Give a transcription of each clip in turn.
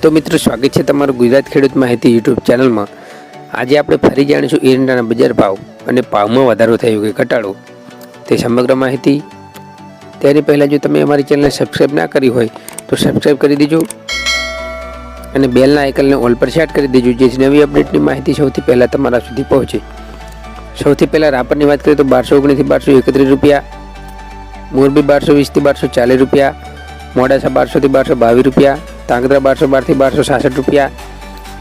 तो मित्रों स्वागत है तमारू गुजरात खेडूत माहिती यूट्यूब चैनल में। आज આપણે ફરી જાણીશું એરંડાના બજાર ભાવ અને ભાવમાં વધારો થયો કે ઘટાડો તે સમગ્ર માહિતી। त्यारे पहला जो તમે અમારી ચેનલને સબસ્ક્રાઇબ ના કરી હોય તો સબસ્ક્રાઇબ કરી દેજો અને બેલના આઇકનને ઓલ પર સેટ કરી દેજો જેથી નવી અપડેટની માહિતી સૌથી પહેલા તમારા સુધી પહોંચે। સૌથી પહેલા રાપરની વાત કરીએ તો 1219 થી 1231 રૂપિયા, મોરબી 1220 થી 1240 રૂપિયા, મોડાસા 1200 થી 1222 રૂપિયા, तांगध्रा 1212 થી 1266 રૂપિયા,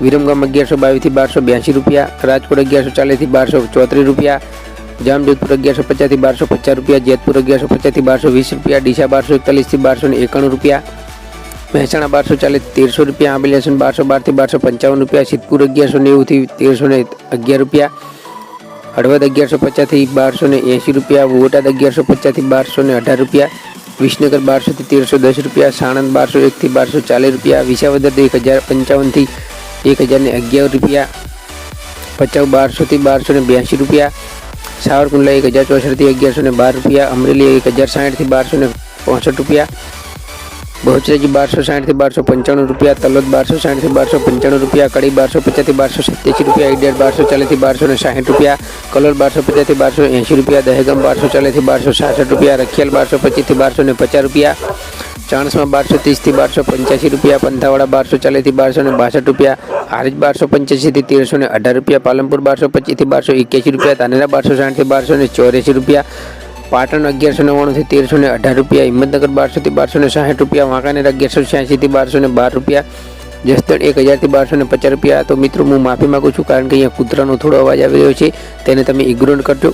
विरमगाम 1122 થી 1282 રૂપિયા, राजकोट 1140 થી 1234 રૂપિયા, जामजोधपुर 1150 થી 1250 રૂપિયા, जेतपुर 1150 થી 1220 રૂપિયા, डीसा 1241 થી 1291 રૂપિયા, મહેસાણા 1240 થી 1300 રૂપિયા, આંબલિયાસન 1212 થી 1255 રૂપિયા, સિદ્ધपुर 1190 થી 1311 રૂપિયા, हड़वद 1150 થી 1280 રૂપિયા, बोटाद 1150 થી 1218 રૂપિયા, विसनगर 1200 થી 1310 રૂપિયા, साणंद 1201 થી 1240 રૂપિયા, विसावदर 1055 થી 1011 રૂપિયા, भचाऊ 1200 થી 1282 રૂપિયા, सावरकुंडला 1064 થી 1112 રૂપિયા, अमरेली 1060 થી 1265 રૂપિયા, बहुचराजी 1260 થી 1295 રૂપિયા, तलोद 1260 થી 1295 રૂપિયા, कड़ी 1250 થી 1287 રૂપિયા, ईडर 1240 થી 1260 રૂપિયા, कलोल 1250 થી 1280 રૂપિયા, दहेगाम 1240 થી 1266 રૂપિયા, रखियाल 1225 થી 1250 રૂપિયા, चाणस्मा 1230 થી 1285 રૂપિયા, पंथावाड़ा 1240 થી 1262 રૂપિયા, हारीज 1285 થી 1318 રૂપિયા, पालनपुर 1225 થી 1281 રૂપિયા, धानेरा 1260 થી 1284 રૂપિયા, पाटण 1199 થી 1318 રૂપિયા, हिम्मतनगर 1200 થી 1260 રૂપિયા, वांकानेर 1186 થી 1212 રૂપિયા, जसदण 1000 થી 1250 રૂપિયા। तो मित्रों हूँ माफी मागू छूँ कारण के अँ कूतरानो थोड़ो अवाज आवी रह्यो छे तेने तमे इग्नोर करजो।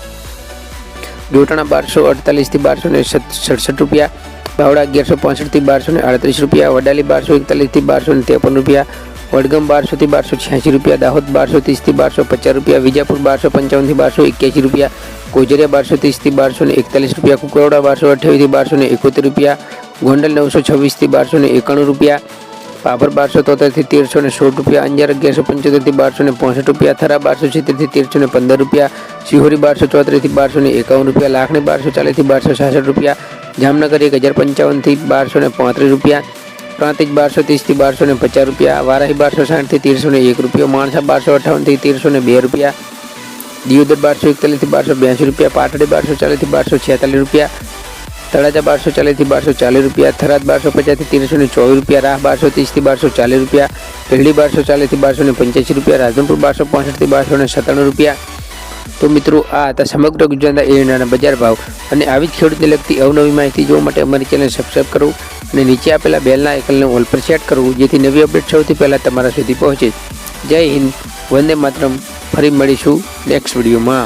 जोटाणा 1248 થી 1267 રૂપિયા, बावड़ा 1165 થી 1238 રૂપિયા, वडाली 1241 થી 1253 રૂપિયા, वडगाम 1200 થી 1286 રૂપિયા, दाहोद 1230 થી 1250 રૂપિયા, विजापुर 1255 થી 1281 રૂપિયા, कोजरिया 1230 થી 1241 રૂપિયા, कुकरावड़ा 1228 થી 1271 રૂપિયા, गोंडल 926 થી 1291 રૂપિયા, पाभर 1273 થી 1316 રૂપિયા, अंजार 1175 થી 1265 રૂપિયા, थरा 1270 થી 1315 રૂપિયા, सिहोरी 1234 થી 1251 રૂપિયા, लाखनी 1240 થી 1266 રૂપિયા, जामनगर 1055 થી 1235 રૂપિયા, प्रांतिज 1230 થી 1250 રૂપિયા, वाराही 1260 થી 1301 રૂપિયા, माणसा 1258 થી 1302 રૂપિયા, दियोदर 1241 થી 1282 રૂપિયા, पाटड़ी 1240 થી 1246 રૂપિયા, तळाजा 1240 થી 1240 રૂપિયા, थराद 1250 થી 1324 રૂપિયા, राह 1230 થી 1240 રૂપિયા, पेरडी 1240 થી 1285 રૂપિયા, राधनपुर 1265 થી 1297 રૂપિયા। तो मित्रों आ था समग्र गुजरात एरंडाना बजार भाव અને આવી જ ખેડૂતને લગતી અવનવી માહિતી જોવા માટે અમારી ચેનલ સબસ્ક્રાઇબ કરો અને નીચે આપેલા બેલના આઇકનને ઓલ પર સેટ કરવું જેથી નવી અપડેટ સૌથી પહેલા તમારા સુધી પહોંચે। જય હિન્દ, વંદે માતરમ। ફરી મળીશું નેક્સ્ટ વિડીયોમાં।